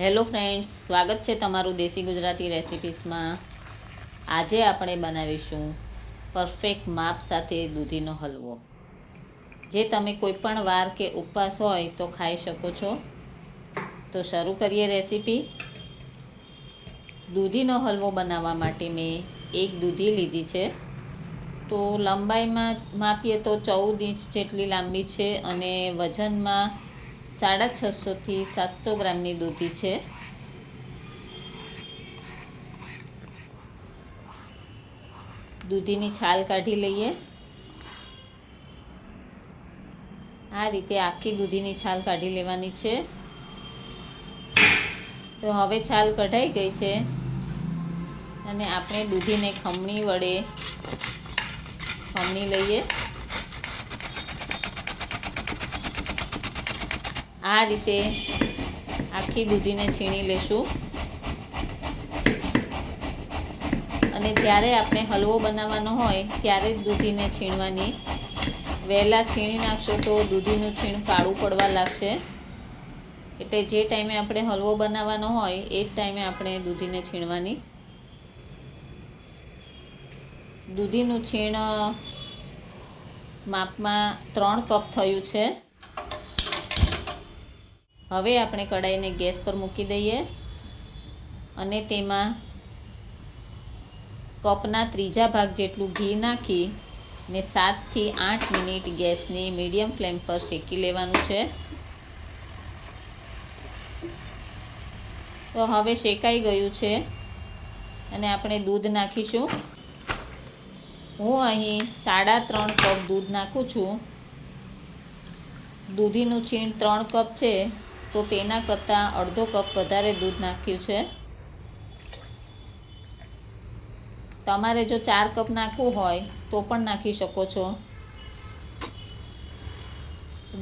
Hello friends, સ્વાગત છે તમારું દેશી ગુજરાતી રેસિપીસમાં। આજે આપણે બનાવીશું પરફેક્ટ માપ સાથે દૂધીનો હલવો, જે તમે કોઈ પણ વાર કે ઉપવાસ હોય તો ખાઈ શકો છો। તો શરૂ કરીએ રેસીપી। દૂધીનો હલવો બનાવવા માટે મેં એક દૂધી લીધી છે। તો લંબાઈમાં માપીએ તો 14 ઇંચ જેટલી લાંબી છે અને વજનમાં 650 થી 700 ગ્રામની દૂધી છે। દૂધીની છાલ કાઢી લઈએ। આ રીતે આખી દૂધીની છાલ કાઢી લેવાની છે। તો હવે છાલ કઢાઈ ગઈ છે અને આપણે દૂધીને ખમણી વડે ખમણી લઈએ। આ રીતે આખી દૂધીને છીણી લેશું અને જ્યારે આપણે હલવો બનાવવાનો હોય ત્યારે જ દૂધીને છીણવાની। વહેલા છીણી નાખશો તો દૂધીનું છીણ કાળું પડવા લાગશે, એટલે જે ટાઈમે આપણે હલવો બનાવવાનો હોય એ જ ટાઈમે આપણે દૂધીને છીણવાની। દૂધીનું છીણ માપમાં 3 કપ થયું છે। હવે આપણે કઢાઈને ગેસ પર મૂકી દઈએ અને તેમાં કપના 3 ભાગ જેટલું ઘી નાખી ને 7 થી 8 મિનિટ ગેસની મીડિયમ ફ્લેમ પર શેકી લેવાનું છે। તો હવે શેકાઈ ગયું છે અને આપણે દૂધ નાખીશું। હું અહીં 3.5 કપ દૂધ નાખું છું। દૂધીનું છીણ 3 કપ છે તો તેના કરતાં અડધો કપ વધારે દૂધ નાખ્યું છે। તમારે જો 4 કપ નાખવું હોય તો પણ નાખી શકો છો।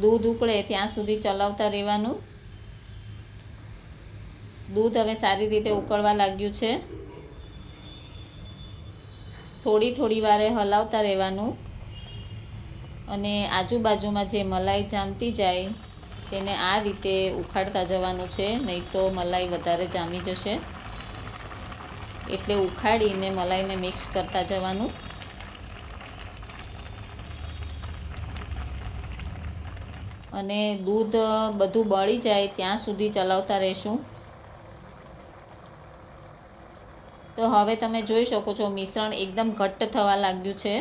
દૂધ ઉકળે ત્યાં સુધી ચલાવતા રહેવાનું। દૂધ હવે સારી રીતે ઉકળવા લાગ્યું છે। થોડી વારે હલાવતા રહેવાનું અને આજુબાજુમાં જે મલાઈ જામતી જાય તેને આ રીતે ઉખાડતા જવાનું છે, નહીં તો મલાઈ વધારે જામી જશે। એટલે ઉખાડીને મલાઈને મિક્સ કરતા જવાનું। અને દૂધ બધું બળી જાય ત્યાં સુધી ચલાવતા રહેશું। તો હવે તમે જોઈ શકો છો મિશ્રણ એકદમ ઘટ્ટ થવા લાગ્યું છે।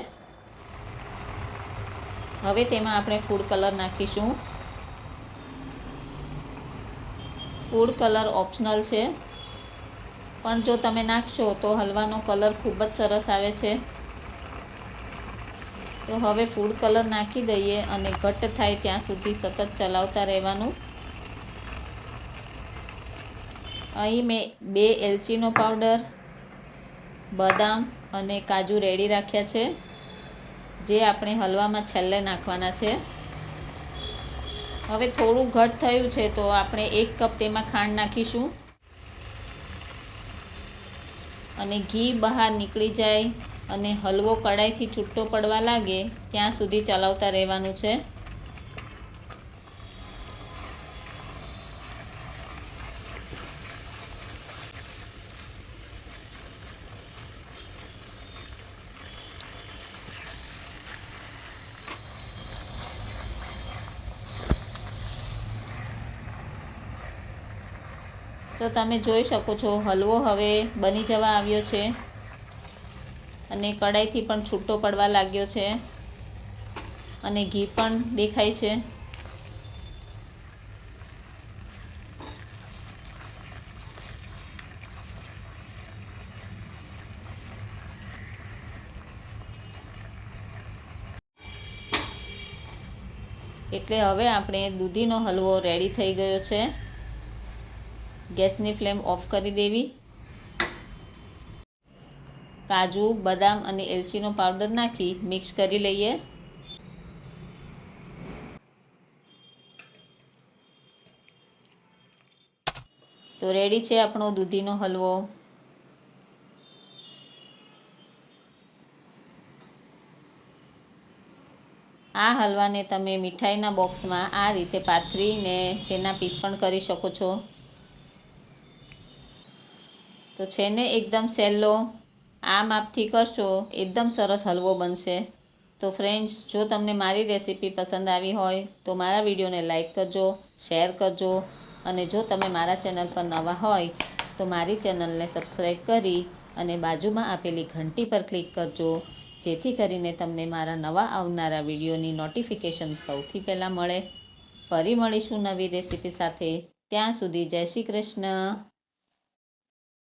હવે તેમાં આપણે ફૂડ કલર નાખીશું। ફૂડ કલર ઓપ્શનલ છે, પણ જો તમે નાખશો તો હલવાનો કલર ખૂબ જ સરસ આવે છે। તો હવે ફૂડ કલર નાખી દઈએ અને ઘટ્ટ થાય ત્યાં સુધી સતત ચલાવતા રહેવાનું। અહીં મેં 2 એલચીનો પાવડર, બદામ અને કાજુ રેડી રાખ્યા છે, જે આપણે હલવામાં છેલ્લે નાખવાના છે। હવે થોડું ઘટ થયું છે તો આપણે 1 કપ તેમાં ખાંડ નાખીશું અને ઘી બહાર નીકળી જાય અને હલવો કડાઈથી છૂટો પડવા લાગે ત્યાં સુધી ચલાવતા રહેવાનું છે। તો તમે જોઈ શકો છો હલવો હવે બની જવા આવ્યો છે અને કડાઈથી પણ છૂટો પડવા લાગ્યો છે અને ઘી પણ દેખાય છે। એટલે હવે આપણે દૂધીનો હલવો રેડી થઈ ગયો છે। ગેસની ફ્લેમ ઓફ કરી દેવી। કાજુ, બદામ અને એલચીનો પાવડર નાખી મિક્સ કરી લઈએ। તો રેડી છે આપણો દૂધીનો હલવો। આ હલવાને તમે મીઠાઈના બોક્સમાં આ રીતે પાથરીને તેના પીસ પણ કરી શકો છો। તો છે ને એકદમ સહેલો, આ માપથી કરશો એકદમ સરસ હલવો બનશે. તો ફ્રેન્ડ્સ, જો તમને મારી રેસીપી પસંદ આવી હોય તો મારા વિડીયોને લાઈક કરજો, શેર કરજો, અને જો તમે મારા ચેનલ પર નવા હોય તો મારી ચેનલને સબસ્ક્રાઈબ કરી અને બાજુમાં આપેલી ઘંટી પર ક્લિક કરજો, જેથી કરીને તમને મારા નવા આવનારા વિડીયોની નોટિફિકેશન સૌથી પહેલાં મળે. ફરી મળીશું નવી રેસીપી સાથે. ત્યાં સુધી જય શ્રી કૃષ્ણ.